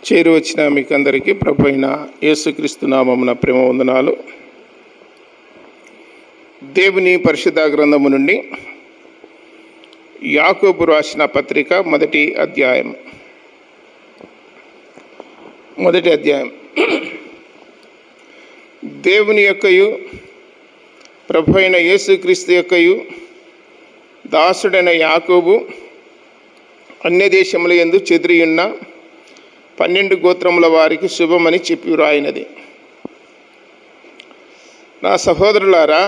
చేరి వచ్చిన మీకందరికీ ప్రభు అయిన యేసుక్రీస్తు నామమున ప్రేమ వందనాలు. దేవుని పరిశుద్ధ గ్రంథము నుండి యాకోబు రాసిన పత్రిక మొదటి అధ్యాయం. దేవుని యొక్కయు ప్రభు అయిన యేసుక్రీస్తు యొక్కయు దాసుడైన యాకోబు అన్య దేశముల యందు చెదిరియున్న 12 గోత్రముల వారికి శుభమని చెప్పి వ్రాయినది. నా సహోదరులారా,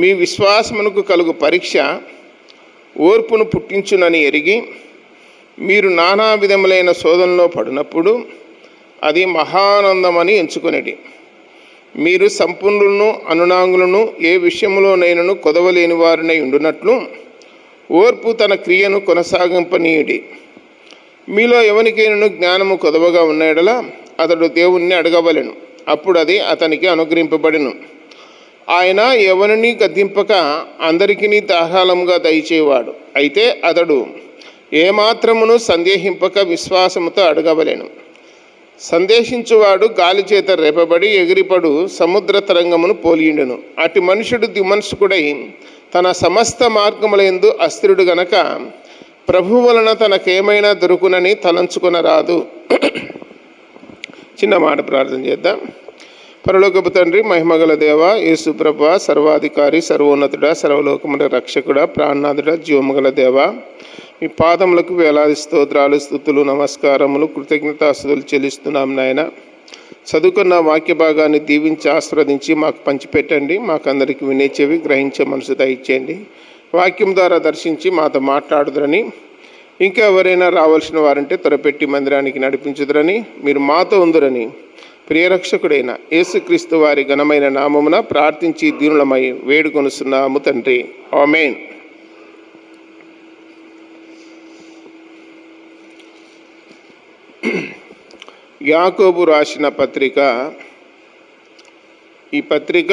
మీ విశ్వాసమునకు కలుగు పరీక్ష ఓర్పును పుట్టించునని ఎరిగి మీరు నానా విధములైన శోధనలో పడినప్పుడు అది మహానందమని ఎంచుకొనిడి. మీరు సంపూర్ణులను అనునాంగులను ఏ విషయములోనైనను కొదవలేని వారినై ఉండునట్లు ఓర్పు తన క్రియను కొనసాగింపనీయుడి. మీలో ఎవరికైనా జ్ఞానము కొదవగా ఉన్న యెడల అతడు దేవుణ్ణి అడగవలెను, అప్పుడు అది అతనికి అనుగ్రహింపబడెను. ఆయన ఎవరిని గద్దింపక అందరికీ ధారాళముగా దయచేవాడు. అయితే అతడు ఏమాత్రమును సందేహింపక విశ్వాసముతో అడగవలెను. సందేశించువాడు గాలి చేత రేపబడి ఎగిరిపడు సముద్ర తరంగమును పోలియుండును. అటు మనుషుడు దిమనస్కుడై తన సమస్త మార్గములందు అస్థిరుడు గనక ప్రభు వలన తనకేమైనా దొరుకునని తలంచుకొనరాదు. చిన్న మాట ప్రార్థన చేద్దాం. పరలోకపు తండ్రి, మహిమగల దేవ, యేసు ప్రభువా, సర్వాధికారి, సర్వోన్నతుడా, సర్వలోకముల రక్షకుడా, ప్రాణనాథుడా, జీవముగల దేవ, మీ పాదములకు వేలాది స్తోత్రాలు, స్తుతులు, నమస్కారములు, కృతజ్ఞతాస్తుతులు చెల్లిస్తున్నాం నాయన. చదువుకున్న వాక్య భాగాన్ని దీవించి ఆస్వాదించి మాకు పంచిపెట్టండి. మాకందరికి వినే చెవి, గ్రహించే మనసు దయచేయండి. వాక్యం ద్వారా దర్శించి మాతో మాట్లాడుదురని, ఇంకా ఎవరైనా రావాల్సిన వారంటే త్వరపెట్టి మందిరానికి నడిపించుదురని, మీరు మాతో ఉందురని ప్రియరక్షకుడైన యేసుక్రీస్తు వారి ఘనమైన నామమున ప్రార్థించి దీనులమై వేడుకొనుస్తున్నాము తండ్రి. ఆమేన్. యాకోబు రాసిన పత్రిక. ఈ పత్రిక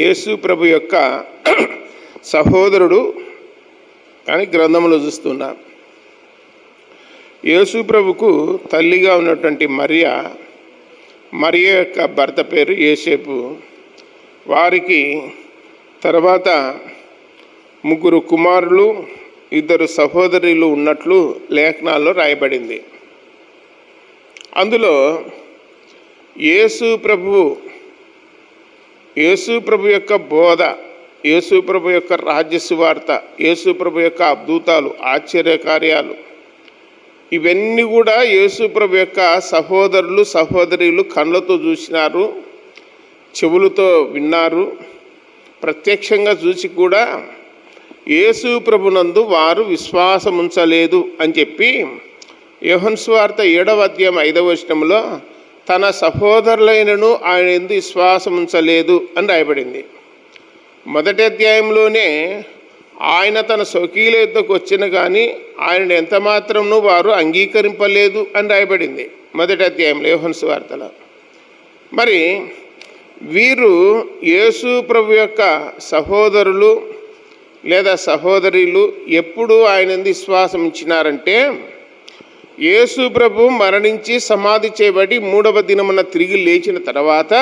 యేసు ప్రభు యొక్క సహోదరుడు కానీ గ్రంథంలో చూస్తున్నాం. యేసు ప్రభుకు తల్లిగా ఉన్నటువంటి మరియ యొక్క భర్త పేరు యోసేపు. వారికి తర్వాత 3 కుమారులు 2 సహోదరులు ఉన్నట్లు లేఖనాల్లో రాయబడింది. అందులో యేసు ప్రభు యొక్క బోధ, యేసు ప్రభు యొక్క రాజ్య సువార్త, యేసు ప్రభు యొక్క అద్భుతాలు, ఆశ్చర్యకార్యాలు, ఇవన్నీ కూడా యేసు ప్రభు యొక్క సహోదరులు సహోదరులు కళ్ళతో చూసినారు, చెవులతో విన్నారు, ప్రత్యక్షంగా చూసి కూడా యేసు ప్రభునందు వారు విశ్వాసం ఉంచలేదు అని చెప్పి యోహను సువార్త 7వ అధ్యాయం 5వ వచనంలో తన సహోదరులైనను ఆయన యందు విశ్వాసం ఉంచలేదు అని రాయబడింది. మొదటి అధ్యాయంలోనే ఆయన తన స్వకీయుల యొద్దకు వచ్చిన కానీ ఆయనను ఎంత మాత్రమును వారు అంగీకరింపలేదు అని రాయబడింది మొదటి అధ్యాయంలో యోహను సువార్తలో. మరి వీరు యేసు ప్రభు యొక్క సహోదరులు లేదా సహోదరులు ఎప్పుడు ఆయన యందు విశ్వాసం ఇచ్చినారంటే, యేసు ప్రభు మరణించి సమాధి చేయబడి 3వ దినమున తిరిగి లేచిన తర్వాత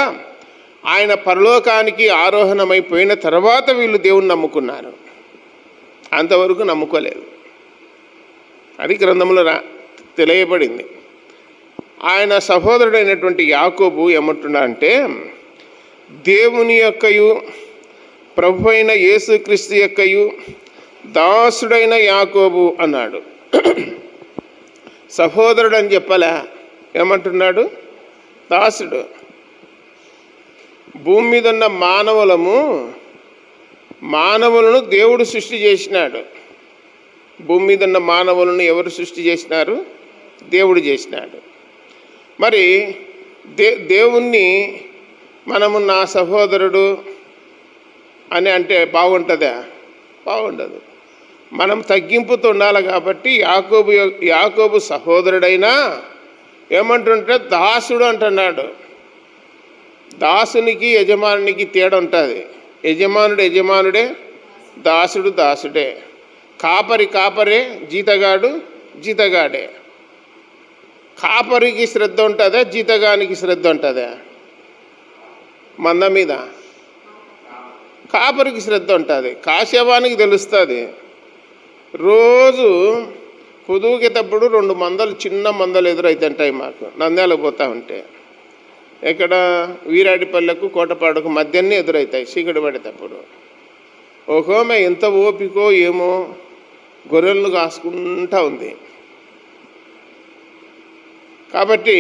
ఆయన పరలోకానికి ఆరోహణమైపోయిన తర్వాత వీళ్ళు దేవుణ్ణి నమ్ముకున్నారు. అంతవరకు నమ్ముకోలేదు. అది గ్రంథంలో తెలియబడింది. ఆయన సహోదరుడైనటువంటి యాకోబు ఏమంటున్నాడంటే, దేవుని యొక్కయు ప్రభు అయిన యేసుక్రీస్తు యొక్కయు దాసుడైన యాకోబు అన్నాడు. సహోదరుడు అని చెప్పలే, ఏమంటున్నాడు? దాసుడు. భూమి మీద ఉన్న మానవులను దేవుడు సృష్టి చేసినాడు. భూమి మీద ఉన్న మానవులను ఎవరు సృష్టి చేసినారు? దేవుడు చేసినాడు. మరి దేవుణ్ణి మనము నా సహోదరుడు అని అంటే బాగుంటుందా? బాగుండదు. మనం తగ్గింపుతో ఉండాలి. కాబట్టి యాకోబు సహోదరుడైనా ఏమంటుంటే దాసుడు అంటున్నాడు. దాసునికి యజమానునికి తేడా ఉంటుంది. యజమానుడు యజమానుడే, దాసుడు దాసుడే. కాపరి కాపరే, జీతగాడు జీతగాడే. కాపరికి శ్రద్ధ ఉంటుందా, జీతగానికి శ్రద్ధ ఉంటుందా? మంద మీద కాపరికి శ్రద్ధ ఉంటుంది. కాసేవానికి తెలుస్తుంది. రోజు పొదువుకేటప్పుడు 2 మందలు, చిన్న మందలు ఎదురైతుంటాయి మాకు. నంద్యాలకు పోతా ఉంటే ఎక్కడ వీరాడిపల్లెకు కోటపాడుకు మధ్యనే ఎదురవుతాయి చీకటి పడేటప్పుడు. ఒకోమె ఎంత ఓపికో ఏమో గొర్రెలను కాసుకుంటూ ఉంది. కాబట్టి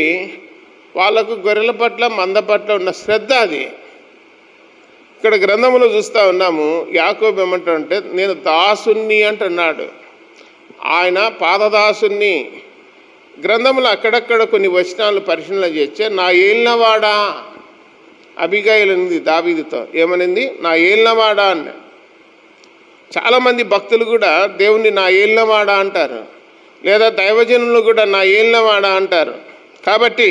వాళ్ళకు గొర్రెల పట్ల, మంద పట్ల ఉన్న శ్రద్ధ అది. ఇక్కడ గ్రంథంలో చూస్తూ ఉన్నాము. యాకోబు ఏమంటాడంటే, నేను దాసుని అంటున్నాడు. ఆయన పాదదాసుని. గ్రంథంలో అక్కడక్కడ కొన్ని వచనాలు పరిశీలన చేస్తే, నా ఏలినవాడా, అబిగైల్ ఉంది దావీదుతో. ఏమనింది? నా ఏలినవాడా అన్న. చాలామంది భక్తులు కూడా దేవుణ్ణి నా ఏలినవాడా అంటారు, లేదా దైవజనులు కూడా నా ఏలినవాడా అంటారు. కాబట్టి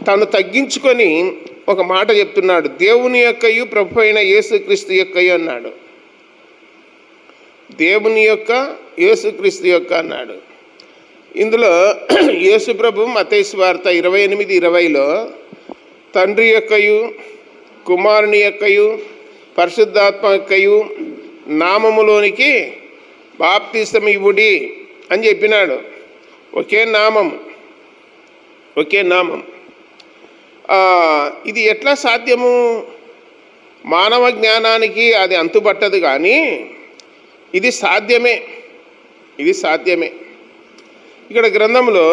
తను తగ్గించుకొని ఒక మాట చెప్తున్నాడు, దేవుని యొక్కయు ప్రభు అయిన యేసుక్రీస్తు యొక్కయు అన్నాడు. దేవుని యొక్క, యేసుక్రీస్తు యొక్క అన్నాడు. ఇందులో యేసు ప్రభు మత్తయి సువార్త 28:20లో తండ్రి యొక్కయు, కుమారుని యొక్కయు, పరిశుద్ధాత్మ యొక్కయు నామములోనికి బాప్తిసం ఇవ్వుడి అని చెప్పినాడు. ఒకే నామం, ఒకే నామం. ఇది ఎట్లా సాధ్యము? మానవ జ్ఞానానికి అది అంతుపట్టదు, కానీ ఇది సాధ్యమే, ఇది సాధ్యమే. ఇక్కడ గ్రంథంలో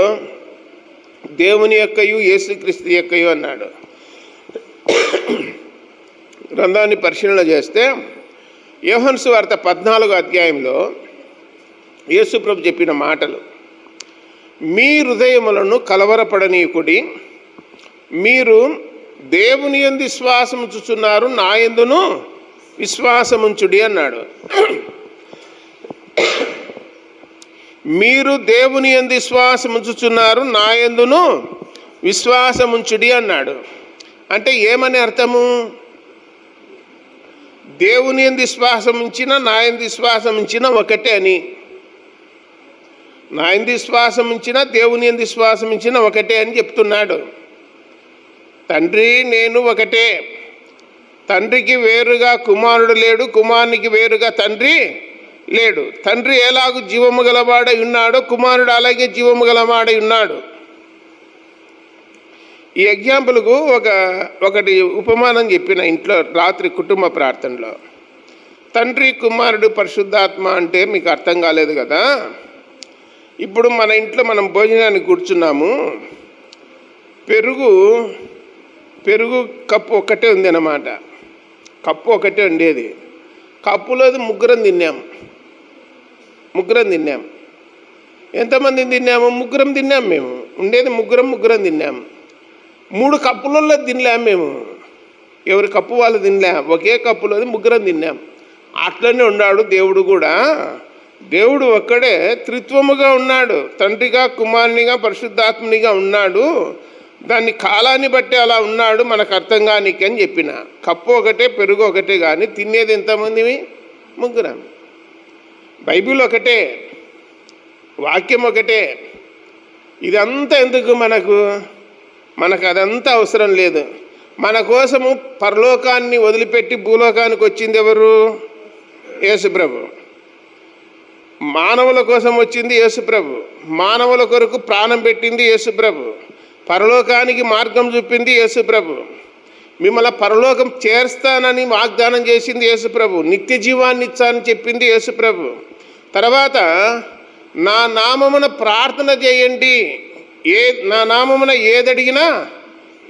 దేవుని యొక్కయు, యేసుక్రీస్తు యొక్కయు అన్నాడు. గ్రంథాన్ని పరిశీలన చేస్తే యోహాను సువార్త 14వ అధ్యాయంలో యేసుప్రభు చెప్పిన మాటలు, మీ హృదయములను కలవరపడనీయకుడి, మీరు దేవుని యందు విశ్వాసముంచుచున్నారు, నా యందును విశ్వాసముంచుడి అన్నాడు. మీరు దేవుని యందు విశ్వాసముంచుచున్నారు, నా యందును విశ్వాసముంచుడి అన్నాడు. అంటే ఏమని అర్థము? దేవుని యందు విశ్వాసం ఉంచిన, నా యందు విశ్వాసం ఉంచిన ఒకటే అని. నా యందు విశ్వాసం ఉంచిన, దేవుని యందు విశ్వాసం ఉంచిన ఒకటే అని చెప్తున్నాడు. తండ్రి నేను ఒకటే. తండ్రికి వేరుగా కుమారుడు లేడు, కుమారునికి వేరుగా తండ్రి లేడు. తండ్రి ఎలాగూ జీవము గలవాడై ఉన్నాడో, కుమారుడు అలాగే జీవము గలవాడై ఉన్నాడు. ఈ ఎగ్జాంపుల్కు ఒకటి ఉపమానం చెప్పిన ఇంట్లో రాత్రి కుటుంబ ప్రార్థనలో. తండ్రి, కుమారుడు, పరిశుద్ధాత్మ అంటే మీకు అర్థం కాలేదు కదా. ఇప్పుడు మన ఇంట్లో మనం భోజనానికి కూర్చున్నాము. పెరుగు కప్పు ఒక్కటే ఉంది అన్నమాట. కప్పు ఒకటే ఉండేది. కప్పులోది ముగ్గురం తిన్నాం. ఎంతమంది తిన్నాము? ముగ్గురం తిన్నాం. మేము ఉండేది ముగ్గురం తిన్నాము. 3 కప్పులలో తినలేము మేము. ఎవరి కప్పు వాళ్ళు తినలేం. ఒకే కప్పులోది ముగ్గురం తిన్నాం. అట్లనే ఉన్నాడు దేవుడు కూడా. దేవుడు ఒక్కడే త్రిత్వముగా ఉన్నాడు. తండ్రిగా, కుమారునిగా, పరిశుద్ధాత్మునిగా ఉన్నాడు. దాన్ని కాలాన్ని బట్టి అలా ఉన్నాడు, మనకు అర్థం కానీకి అని చెప్పిన. కప్పు ఒకటే, పెరుగు ఒకటే, కానీ తినేది ఎంతమందివి? ముగ్గురం. బైబిల్ ఒకటే, వాక్యం ఒకటే. ఇదంతా ఎందుకు మనకు అదంతా అవసరం లేదు. మన కోసము పరలోకాన్ని వదిలిపెట్టి భూలోకానికి వచ్చింది ఎవరు? యేసుప్రభు. మానవుల కోసం వచ్చింది యేసుప్రభు. మానవుల కొరకు ప్రాణం పెట్టింది యేసుప్రభు. పరలోకానికి మార్గం చూపింది యేసుప్రభు. మిమ్మల్ని పరలోకం చేర్స్తానని వాగ్దానం చేసింది యేసుప్రభు. నిత్య జీవాన్ని ఇచ్చానని చెప్పింది యేసుప్రభు. తర్వాత నా నామమున ప్రార్థన చేయండి, నా నామమున ఏదడిగినా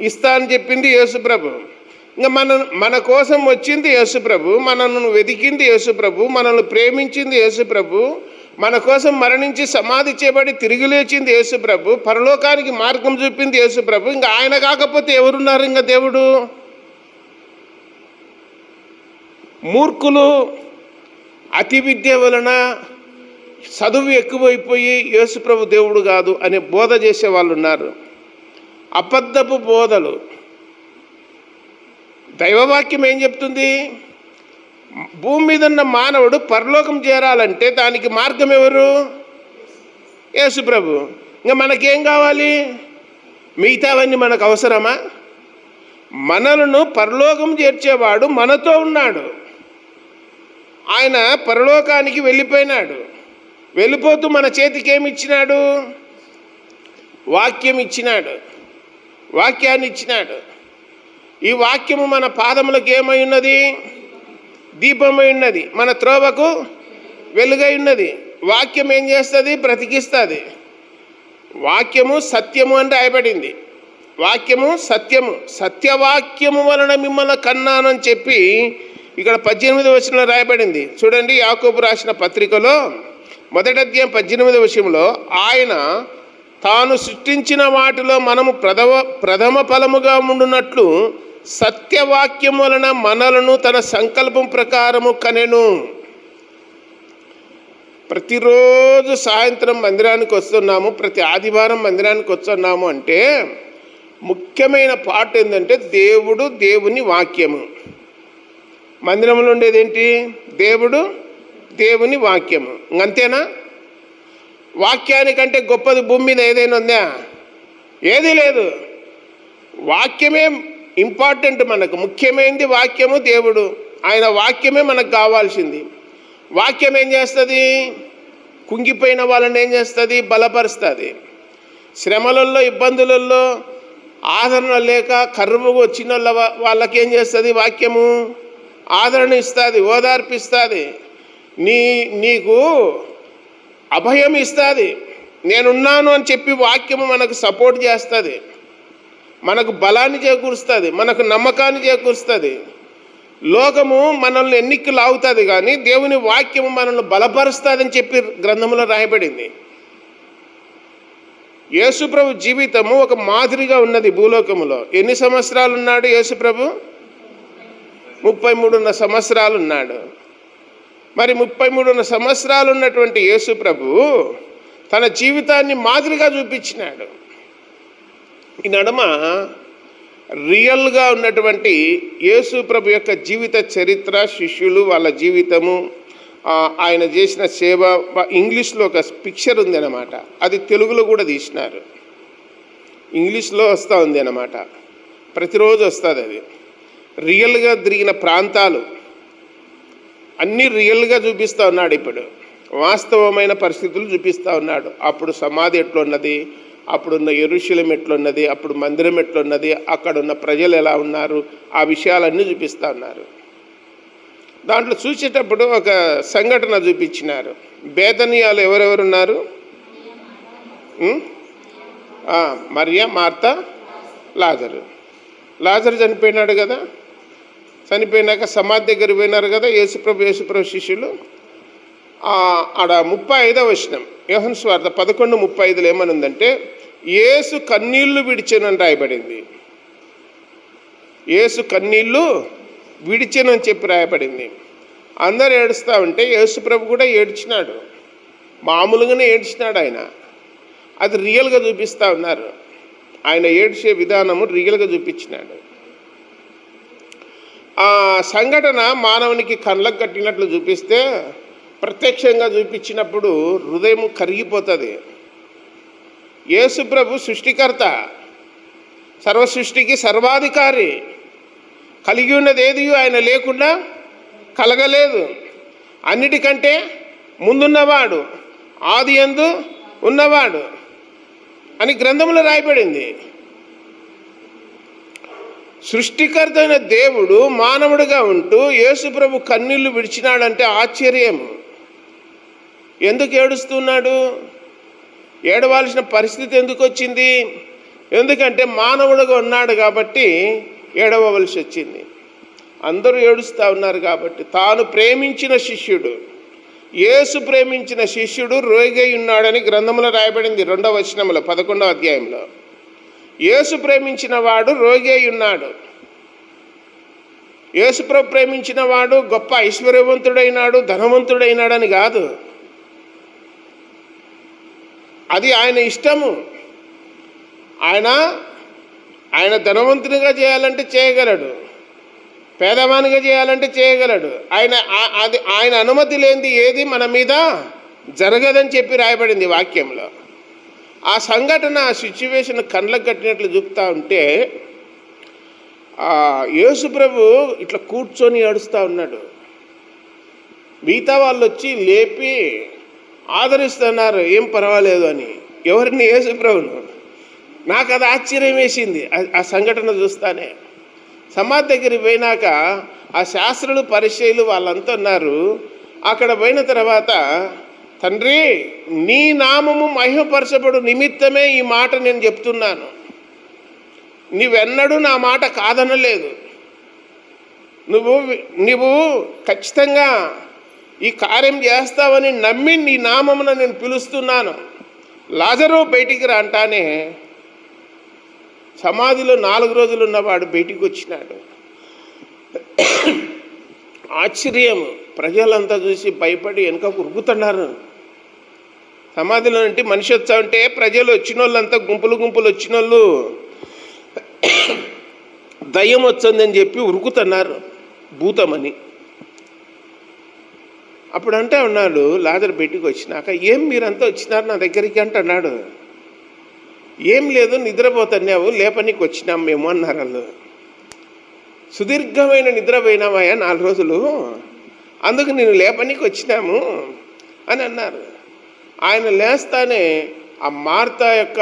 ఇస్తా అని చెప్పింది యేసుప్రభు. ఇంకా మన కోసం వచ్చింది యేసుప్రభు. మనల్ని వెతికింది యేసుప్రభు. మనల్ని ప్రేమించింది యేసుప్రభు. మన కోసం మరణించి సమాధి చేయబడి తిరిగి లేచింది యేసుప్రభు. పరలోకానికి మార్గం చూపింది యేసుప్రభు. ఇంకా ఆయన కాకపోతే ఎవరున్నారు? ఇంకా దేవుడు. మూర్ఖులు అతి విద్య వలన చదువు ఎక్కువైపోయి యేసుప్రభు దేవుడు కాదు అనే బోధ చేసే వాళ్ళు ఉన్నారు. అబద్ధపు బోధలు. దైవవాక్యం ఏం చెప్తుంది? భూమి మీద ఉన్న మానవుడు పరలోకం చేరాలంటే దానికి మార్గం ఎవరు? యేసుప్రభు. ఇంకా మనకేం కావాలి? మిగతావన్నీ మనకు అవసరమా? మనలను పరలోకం చేర్చేవాడు మనతో ఉన్నాడు. ఆయన పరలోకానికి వెళ్ళిపోయినాడు. వెళ్ళిపోతూ మన చేతికి ఏమి ఇచ్చినాడు? వాక్యం ఇచ్చినాడు, వాక్యాన్ని ఇచ్చినాడు. ఈ వాక్యము మన పాదములకు ఏమై ఉన్నది? దీపమై ఉన్నది, మన త్రోవకు వెలుగై ఉన్నది. వాక్యం ఏం చేస్తుంది? బ్రతికిస్తుంది. వాక్యము సత్యము అని రాయబడింది. వాక్యము సత్యము, సత్యవాక్యము వలన మిమ్మల్ని కన్నాను అని చెప్పి ఇక్కడ 18వ వచనంలో రాయబడింది. చూడండి, యాకోబు రాసిన పత్రికలో 1వ అధ్యాయం 18వ వచనంలో, ఆయన తాను సృష్టించిన వాటిలో మనము ప్రథమ ఫలముగా ఉండునట్లు సత్యవాక్యం వలన మనలను తన సంకల్పం ప్రకారము కనెను. ప్రతిరోజు సాయంత్రం మందిరానికి వస్తున్నాము, ప్రతి ఆదివారం మందిరానికి వస్తున్నాము అంటే ముఖ్యమైన పాట ఏంటంటే దేవుడు, దేవుని వాక్యము. మందిరంలో ఉండేది ఏంటి? దేవుడు, దేవుని వాక్యము. అంతేనా? వాక్యానికంటే గొప్పది భూమి మీద ఏదైనా ఉందా? ఏదీ లేదు. వాక్యమే ఇంపార్టెంట్. మనకు ముఖ్యమైనది వాక్యము, దేవుడు. ఆయన వాక్యమే మనకు కావాల్సింది. వాక్యం ఏం చేస్తుంది? కుంగిపోయిన వాళ్ళని ఏం చేస్తుంది? బలపరుస్తుంది. శ్రమలలో, ఇబ్బందులలో ఆదరణ లేక కరువు వచ్చిన వాళ్ళకేం చేస్తుంది? వాక్యము ఆదరణ ఇస్తుంది, ఓదార్పిస్తుంది, నీకు అభయం ఇస్తుంది. నేనున్నాను అని చెప్పి వాక్యము మనకు సపోర్ట్ చేస్తుంది, మనకు బలాన్ని చేకూరుస్తుంది, మనకు నమ్మకాన్ని చేకూరుస్తుంది. లోకము మనల్ని ఎన్నికలు లాగుతుంది, కానీ దేవుని వాక్యము మనల్ని బలపరుస్తుంది అని చెప్పి గ్రంథంలో రాయబడింది. యేసుప్రభు జీవితము ఒక మాదిరిగా ఉన్నది భూలోకములో. ఎన్ని సంవత్సరాలు ఉన్నాడు యేసుప్రభు? 33 సంవత్సరాలు ఉన్నాడు. మరి 33 సంవత్సరాలు ఉన్నటువంటి యేసుప్రభు తన జీవితాన్ని మాదిరిగా చూపించినాడు. ఈ నడుమ రియల్గా ఉన్నటువంటి యేసుప్రభు యొక్క జీవిత చరిత్ర, శిష్యులు, వాళ్ళ జీవితము, ఆయన చేసిన సేవ ఇంగ్లీష్లో ఒక పిక్చర్ ఉంది అన్నమాట. అది తెలుగులో కూడా తీసినారు. ఇంగ్లీష్లో వస్తూ ఉంది అన్నమాట. ప్రతిరోజు వస్తుంది అది. రియల్గా తిరిగిన ప్రాంతాలు అన్నీ రియల్గా చూపిస్తూ ఉన్నాడు. ఇప్పుడు వాస్తవమైన పరిస్థితులు చూపిస్తూ ఉన్నాడు. అప్పుడు సమాధి ఎట్లున్నది, అప్పుడున్న యెరూషలేము ఎట్లున్నది, అప్పుడు మందిరం ఎట్లున్నది, అక్కడున్న ప్రజలు ఎలా ఉన్నారు, ఆ విషయాలన్నీ చూపిస్తూ ఉన్నారు. దాంట్లో చూసేటప్పుడు ఒక సంఘటన చూపించినారు. బేతనియాలో ఎవరెవరున్నారు? మరియ, మార్తా, లాజరు. లాజరు చనిపోయినాడు కదా. చనిపోయినాక సమాధి దగ్గర పోయినారు కదా యేసుప్రభు శిష్యులు. ఆడ 35వ వచనం యోహను సువార్త 11:35 ఏమని ఉందంటే, యేసు కన్నీళ్లు విడిచెనని రాయబడింది. యేసు కన్నీళ్లు విడిచెనని చెప్పి రాయబడింది. అందరు ఏడుస్తూ ఉంటే యేసుప్రభు కూడా ఏడ్చినాడు. మామూలుగానే ఏడ్చినాడు ఆయన. అది రియల్గా చూపిస్తూ ఉన్నారు. ఆయన ఏడ్చే విధానము రియల్గా చూపించినాడు. ఆ సంఘటన మానవునికి కళ్ళకు కట్టినట్లు చూపిస్తే, ప్రత్యక్షంగా చూపించినప్పుడు హృదయం కరిగిపోతుంది. యేసుప్రభు సృష్టికర్త, సర్వ సృష్టికి సర్వాధికారి. కలిగి ఉన్నది ఏది ఆయన లేకుండా కలగలేదు. అన్నిటికంటే ముందున్నవాడు, ఆది యందు ఉన్నవాడు అని గ్రంథంలో రాయబడింది. సృష్టికర్త అయిన దేవుడు మానవుడిగా ఉంటూ యేసుప్రభు కన్నీళ్లు విడిచినాడంటే ఆశ్చర్యం. ఎందుకు ఏడుస్తున్నాడు? ఏడవాల్సిన పరిస్థితి ఎందుకు వచ్చింది? ఎందుకంటే మానవుడిగా ఉన్నాడు కాబట్టి ఏడవవలసి వచ్చింది. అందరూ ఏడుస్తూ ఉన్నారు కాబట్టి. తాను ప్రేమించిన శిష్యుడు, యేసు ప్రేమించిన శిష్యుడు రోగై ఉన్నాడని గ్రంథంలో రాయబడింది 2వ వచనంలో 11వ అధ్యాయంలో. యేసు ప్రేమించిన వాడు రోగి అయి ఉన్నాడు. యేసుప్రభు ప్రేమించిన వాడు గొప్ప ఐశ్వర్యవంతుడైనాడు, ధనవంతుడైనాడని కాదు. అది ఆయన ఇష్టము. ఆయన ధనవంతునిగా చేయాలంటే చేయగలడు, పేదవానిగా చేయాలంటే చేయగలడు. ఆయన అనుమతి లేనిది ఏది మన మీద జరగదని చెప్పి రాయబడింది వాక్యంలో. ఆ సంఘటన ఆ సిచ్యువేషన్ కళ్ళకు కట్టినట్లు చూపుతా ఉంటే యేసు ప్రభు ఇట్లా కూర్చొని ఏడుస్తూ ఉన్నాడు. మిగతా వాళ్ళు వచ్చి లేపి ఆదరిస్తున్నారు, ఏం పర్వాలేదు అని. ఎవరిని? యేసు ప్రభును. నాకు అది ఆశ్చర్యం వేసింది ఆ సంఘటన చూస్తానే. సమాధి దగ్గరికి పోయినాక ఆ శాస్త్రులు పరిచయులు వాళ్ళంతా ఉన్నారు. అక్కడ పోయిన తర్వాత, తండ్రి నీ నామము మహిమపరచబడు నిమిత్తమే ఈ మాట నేను చెప్తున్నాను, నీవెన్నడూ నా మాట కాదనలేదు, నువ్వు ఖచ్చితంగా ఈ కార్యం చేస్తావని నమ్మి నీ నామమున నేను పిలుస్తున్నాను, లాజరు బయటికి రా అంటానే సమాధిలో 4 రోజులు ఉన్నవాడు బయటికి వచ్చినాడు. ఆశ్చర్యం, ప్రజలంతా చూసి భయపడి వెనుకకు ఉరుకుతున్నారు. సమాధిలో నుండి మనిషి వచ్చా ఉంటే ప్రజలు వచ్చిన వాళ్ళంతా గుంపులు వచ్చిన వాళ్ళు దయ్యం వచ్చిందని చెప్పి ఉరుకుతున్నారు, భూతమని. అప్పుడు అంటే ఉన్నాడు లాజరు బయటికి వచ్చినాక, ఏం మీరంతా వచ్చినారు నా దగ్గరికి అంటున్నాడు. ఏం లేదు, నిద్రపోతున్నావు, లేపనికి వచ్చినాం మేము అన్నారు వాళ్ళు. సుదీర్ఘమైన నిద్రపోయినామయ్యా 4 రోజులు, అందుకు నేను లేపనికి వచ్చినాము అని అన్నారు. ఆయన లేస్తానే ఆ మార్తా యొక్క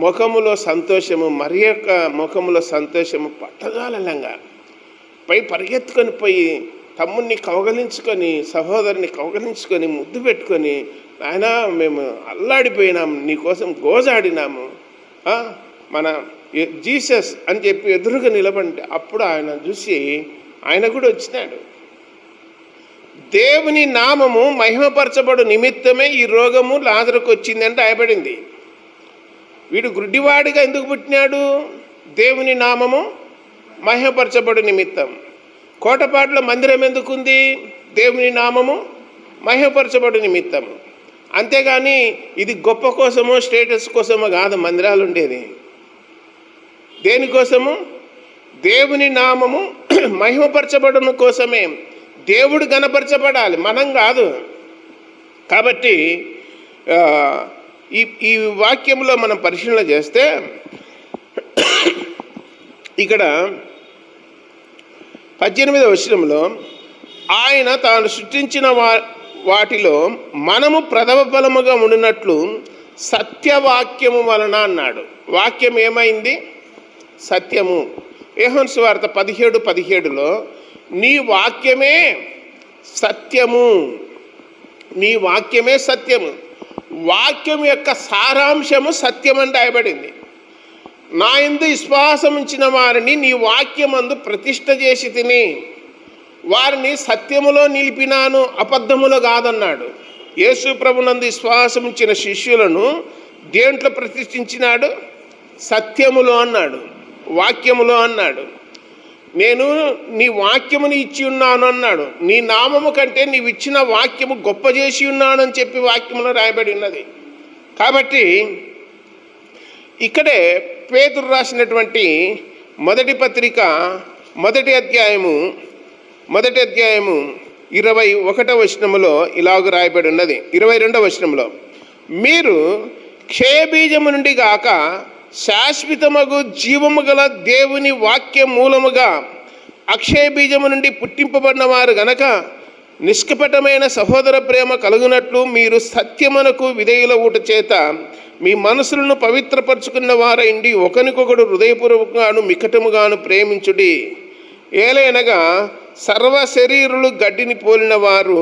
ముఖములో సంతోషము, మరి యొక్క ముఖములో సంతోషము పట్టజాలంగా పరిగెత్తుకొని పోయి తమ్ముడిని కౌగలించుకొని, సహోదరుని కౌగలించుకొని ముద్దు పెట్టుకొని, ఆయన మేము అల్లాడిపోయినాము, నీకోసం గోజాడినాము, మన జీసస్ అని చెప్పి ఎదురుగా నిలబడి, అప్పుడు ఆయన చూసి ఆయన కూడా వచ్చినాడు. దేవుని నామము మహిమపరచబడు నిమిత్తమే ఈ రోగము లాజరుకు వచ్చిందని రాయబడింది. వీడు గుడ్డివాడిగా ఎందుకు పుట్టినాడు? దేవుని నామము మహిమపరచబడు నిమిత్తం. కోటపాటులో మందిరం ఎందుకుంది? దేవుని నామము మహిమపరచబడు నిమిత్తం. అంతేగాని ఇది గొప్ప కోసమో స్టేటస్ కోసమో కాదు మందిరాలు ఉండేది. దేనికోసము? దేవుని నామము మహిమపరచబడను కోసమే. దేవుడు గణపరచబడాలి, మనం కాదు. కాబట్టి ఈ వాక్యంలో మనం పరిశీలన చేస్తే ఇక్కడ 18వ వచనంలో ఆయన తాను సృష్టించిన వాటిలో మనము ప్రథమ ఫలముగా ఉండినట్లు సత్యవాక్యము వలన అన్నాడు. వాక్యం ఏమైంది? సత్యము. యోహాను సువార్త 17:17లో నీ వాక్యమే సత్యము, నీ వాక్యమే సత్యము. వాక్యం యొక్క సారాంశము సత్యం అని రాయబడింది. నా యందు విశ్వాసం ఉంచిన వారిని నీ వాక్యమందు ప్రతిష్ఠ చేసి తిని వారిని సత్యములో నిలిపినాను, అబద్ధములో కాదన్నాడు. యేసు ప్రభునందు విశ్వాసం ఉంచిన శిష్యులను దేంట్లో ప్రతిష్ఠించినాడు? సత్యములో అన్నాడు, వాక్యములో అన్నాడు. నేను నీ వాక్యముని ఇచ్చి ఉన్నాను అన్నాడు. నీ నామము కంటే నీవు ఇచ్చిన వాక్యము గొప్ప చేసి ఉన్నాను అని చెప్పి వాక్యములో రాయబడి ఉన్నది. కాబట్టి ఇక్కడే పేతురు రాసినటువంటి మొదటి పత్రిక మొదటి అధ్యాయము 21వ వచనములో ఇలాగ రాయబడి ఉన్నది. 22వ వచనంలో మీరు క్షయబీజము నుండి గాక శాశ్వతమగు జీవము గల దేవుని వాక్య మూలముగా అక్షయ బీజము నుండి పుట్టింపబడిన వారు గనక నిష్కపటమైన సహోదర ప్రేమ కలుగునట్లు మీరు సత్యమునకు విధేయుల ఊట చేత మీ మనసులను పవిత్రపరచుకున్న వారైండి ఒకరికొకడు హృదయపూర్వకంగాను మికటముగాను ప్రేమించుడి. ఏలైనగా సర్వ శరీరులు గడ్డిని పోలిన వారు,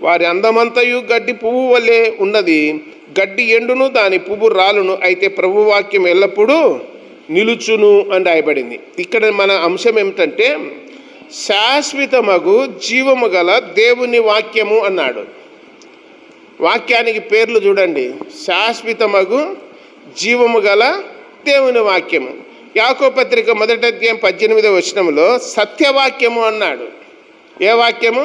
వారి అందమంతయు గడ్డి పువ్వు వలె ఉన్నది. గడ్డి ఎండును, దాని పువ్వు రాలును, అయితే ప్రభువాక్యం ఎల్లప్పుడూ నిలుచును అని రాయబడింది. ఇక్కడ మన అంశం ఏమిటంటే శాశ్వతమగు జీవము గల దేవుని వాక్యము అన్నాడు. వాక్యానికి పేర్లు చూడండి. శాశ్వతమగు జీవము గల దేవుని వాక్యము. యాకోబు పత్రిక 1వ అధ్యాయం 18వ వచనంలో సత్యవాక్యము అన్నాడు. ఏ వాక్యము?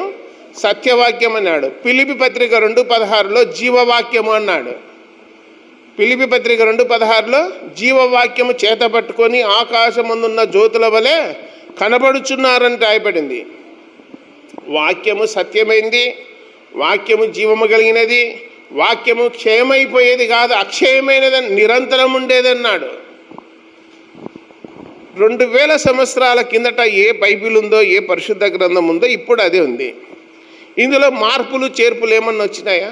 సత్యవాక్యం అన్నాడు. ఫిలిప్పీ పత్రిక 2:16లో జీవవాక్యము అన్నాడు. ఫిలిప్పీ పత్రిక 2:16లో జీవవాక్యము చేత పట్టుకొని ఆకాశమందున్న జ్యోతుల వలె కనబడుచున్నారని రాయబడింది. వాక్యము సత్యమైంది, వాక్యము జీవము కలిగినది, వాక్యము క్షయమైపోయేది కాదు, అక్షయమైనదని, నిరంతరం ఉండేదన్నాడు. 2000 సంవత్సరాల కిందట ఏ బైబిల్ ఉందో, ఏ పరిశుద్ధ గ్రంథం ఉందో ఇప్పుడు అదే ఉంది. ఇందులో మార్పులు చేర్పులు ఏమన్నా వచ్చినాయా?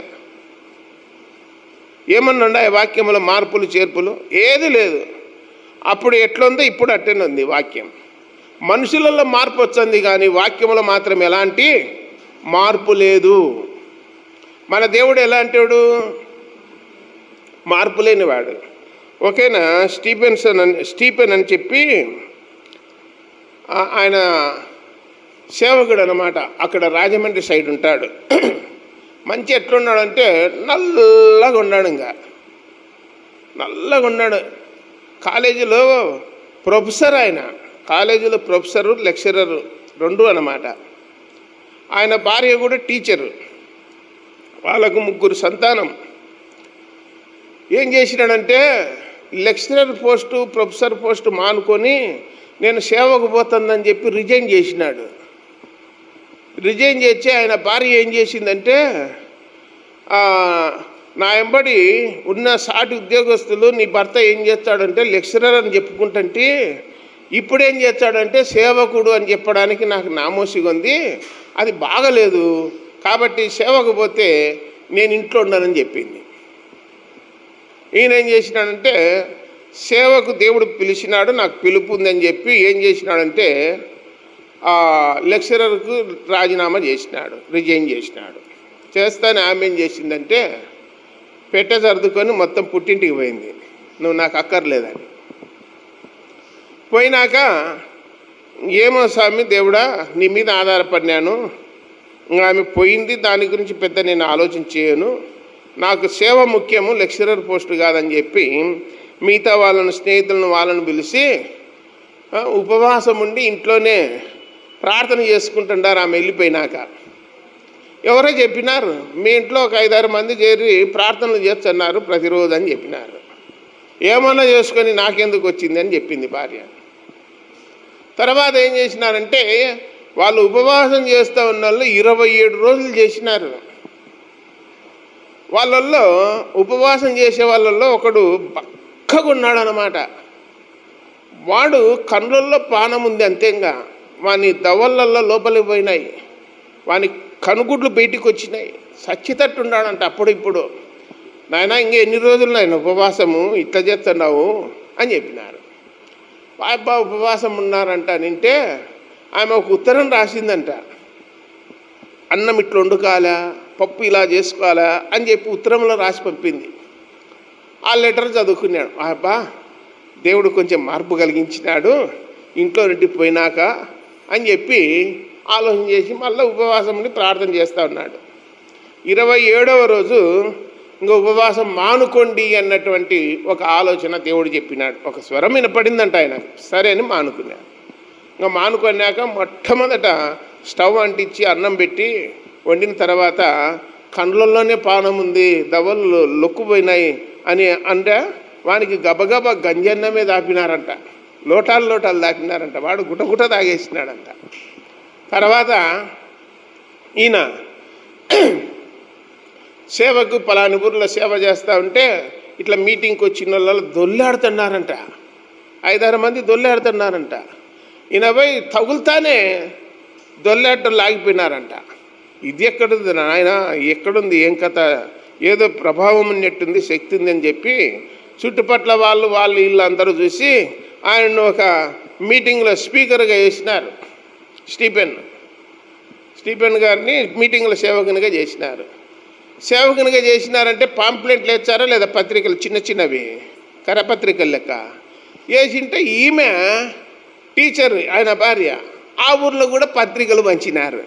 ఏమన్నా ఉన్నాయా వాక్యంలో మార్పులు చేర్పులు? ఏది లేదు. అప్పుడు ఎట్లుందో ఇప్పుడు అట్టనే ఉంది వాక్యం. మనుషులలో మార్పు వచ్చింది కానీ వాక్యంలో మాత్రం ఎలాంటి మార్పు లేదు. మన దేవుడు ఎలాంటివాడు? మార్పు లేనివాడు. ఓకేనా? స్టీఫెన్ అని చెప్పి ఆయన సేవకుడు అన్నమాట. అక్కడ రాజమండ్రి సైడ్ ఉంటాడు. మంచి ఎట్లున్నాడంటే నల్లగా ఉన్నాడు, ఇంకా నల్లగా ఉన్నాడు. కాలేజీలో ప్రొఫెసర్, ఆయన కాలేజీలో ప్రొఫెసరు లెక్చరరు రెండు అన్నమాట. ఆయన భార్య కూడా టీచరు. వాళ్ళకు 3 సంతానం. ఏం చేసినాడంటే లెక్చరర్ పోస్టు ప్రొఫెసర్ పోస్టు మానుకొని నేను సేవకు పోతుందని చెప్పి రిజైన్ చేసినాడు. రిజైన్ చేసి ఆయన భార్య ఏం చేసిందంటే నా వెంబడి ఉన్న సాటి ఉద్యోగస్తులు నీ భర్త ఏం చేస్తాడంటే లెక్చరర్ అని చెప్పుకుంటుంటే ఇప్పుడేం చేస్తాడంటే సేవకుడు అని చెప్పడానికి నాకు నామోసిగా ఉంది, అది బాగలేదు, కాబట్టి సేవకు పోతే నేను ఇంట్లో ఉన్నానని చెప్పింది. ఈయన ఏం చేసినాడంటే సేవకు దేవుడు పిలిచినాడు, నాకు పిలుపు ఉందని చెప్పి ఏం చేసినాడంటే లెక్చరర్కు రాజీనామా చేసినాడు, రిజైన్ చేసినాడు. చేస్తానే ఆమె ఏం చేసిందంటే పెట్టె సర్దుకొని మొత్తం పుట్టింటికి పోయింది, నువ్వు నాకు అక్కర్లేదని. పోయినాక ఏమో స్వామి దేవుడా నీ మీద ఆధారపడినాను, ఇంకా ఆమె పోయింది, దాని గురించి పెద్ద నేను ఆలోచన చేయను, నాకు సేవ ముఖ్యము, లెక్చరర్ పోస్టు కాదని చెప్పి మిగతా వాళ్ళను స్నేహితులను వాళ్ళను పిలిచి ఉపవాసం ఉండి ఇంట్లోనే ప్రార్థన చేసుకుంటున్నారు. ఆమె వెళ్ళిపోయినాక ఎవరో చెప్పినారు, మీ ఇంట్లో ఒక 5-6 మంది చేరి ప్రార్థనలు చేస్తున్నారు ప్రతిరోజు అని చెప్పినారు. ఏమన్నా చేసుకొని నాకెందుకు వచ్చింది అని చెప్పింది భార్య. తర్వాత ఏం చేసినారంటే వాళ్ళు ఉపవాసం చేస్తూ ఉన్న వాళ్ళు 27 రోజులు చేసినారు. వాళ్ళల్లో ఉపవాసం చేసే వాళ్ళల్లో ఒకడు బక్కగా ఉన్నాడు అన్నమాట. వాడు కన్నుల్లో పానం ఉంది, అంతేగా వాని దవళ్ళల్లో లోపలికి పోయినాయి, వాని కనుగుడ్లు బయటికి వచ్చినాయి, సచ్చితట్టు ఉన్నాడంట. అప్పుడు ఇప్పుడు నాయన ఇంక ఎన్ని రోజులు నాయన ఉపవాసము, ఇట్లా చేస్తున్నావు అని చెప్పినారు. అబ్బా ఉపవాసం ఉన్నారంట నింటే ఆమె ఒక ఉత్తరం రాసిందంట, అన్నం ఇట్లా వండుకోవాలా, పప్పు ఇలా చేసుకోవాలా అని చెప్పి ఉత్తరంలో రాసి పంపింది. ఆ లెటర్ చదువుకున్నాడు. అబ్బా దేవుడు కొంచెం మార్పు కలిగించినాడు ఇంట్లో నుండి పోయినాక అని చెప్పి ఆలోచన చేసి మళ్ళీ ఉపవాసం ఉండి ప్రార్థన చేస్తూ ఉన్నాడు. 27వ రోజు ఇంకా ఉపవాసం మానుకోండి అన్నటువంటి ఒక ఆలోచన దేవుడు చెప్పినాడు. ఒక స్వరం వినపడిందంట ఆయన, సరే అని మానుకున్నాడు. ఇంకా మానుకున్నాక మొట్టమొదట స్టవ్ అంటించి అన్నం పెట్టి వండిన తర్వాత కండ్లల్లోనే పానం ఉంది, దవలు లొక్కుపోయినాయి అని అంటే వానికి గబగబా గంజన్నమే దాపినారంట, లోటాలు దాపినారంట. వాడు గుటగుట తాగేసినాడంట. తర్వాత ఈయన సేవకు పలాని ఊర్లో సేవ చేస్తూ ఉంటే ఇట్లా మీటింగ్కి వచ్చిన వాళ్ళు దొల్లాడుతున్నారంట, 5-6 మంది దొల్లాడుతున్నారంట. ఈయన పోయి తగులుతానే దొల్లాటం లాగిపోయినారంట. ఇది ఎక్కడుంది నాయన, ఎక్కడుంది, ఏం కథ, ఏదో ప్రభావం ఉన్నట్టుంది, శక్తి ఉంది అని చెప్పి చుట్టుపట్ల వాళ్ళు వీళ్ళు అందరూ చూసి ఆయనను ఒక మీటింగ్లో స్పీకర్గా వేసినారు. స్టీఫెన్ గారిని మీటింగ్లో సేవకునిగా చేసినారు. సేవకునిగా చేసినారంటే పాంప్లెంట్లు వేస్తారా లేదా పత్రికలు చిన్నవి కరపత్రికలు లెక్క వేసింటే ఈమె టీచర్ ఆయన భార్య ఆ ఊర్లో కూడా పత్రికలు పంచినారు.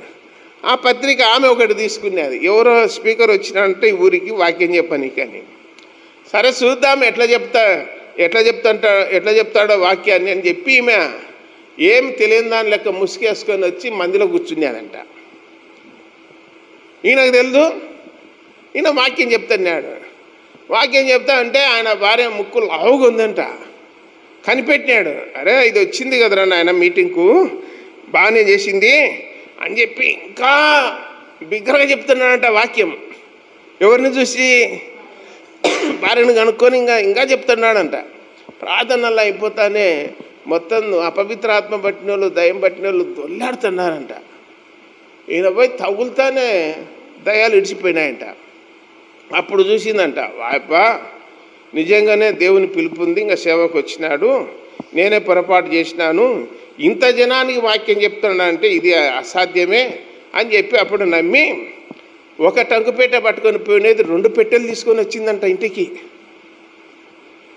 ఆ పత్రిక ఆమె ఒకటి తీసుకునేది, ఎవరో స్పీకర్ వచ్చినారంటే ఈ ఊరికి వాక్యం చెప్పని కానీ సరే చూద్దాం ఎట్లా చెప్తాడో వాక్యాన్ని అని చెప్పి ఈమె ఏమి తెలియని దాని లెక్క ముసుగేసుకొని వచ్చి మందిలో కూర్చున్నాడంట. ఈయనకు తెలుదు, ఈయన వాక్యం చెప్తున్నాడు. వాక్యం చెప్తా అంటే ఆయన భార్య ముక్కు లావుగా ఉందంట. కనిపెట్టినాడు, అరే ఇది వచ్చింది కదరా నాయన మీటింగ్కు, బాగానే చేసింది అని చెప్పి ఇంకా బిగ్గరగా చెప్తున్నాడంట వాక్యం. ఎవరిని చూసి? భార్యను కనుక్కొని ఇంకా చెప్తున్నాడంట. ప్రార్థనలు అయిపోతానే మొత్తం అపవిత్రాత్మ పట్టిన వాళ్ళు, దయ్యం పట్టిన వాళ్ళు దొల్లాడుతున్నారంట. ఈయన పోయి తగులుతానే దయ్యాలు ఇడిచిపోయినాయంట. అప్పుడు చూసిందంట, వాయప్ప నిజంగానే దేవుని పిలుపుంది, ఇంకా సేవకు వచ్చినాడు, నేనే పొరపాటు చేసినాను, ఇంత జనానికి వాక్యం చెప్తున్నాడంటే ఇది అసాధ్యమే అని చెప్పి అప్పుడు నమ్మి ఒక టంకుపేట పట్టుకొని పోయినది 2 పెట్టెలు తీసుకొని వచ్చిందంట ఇంటికి.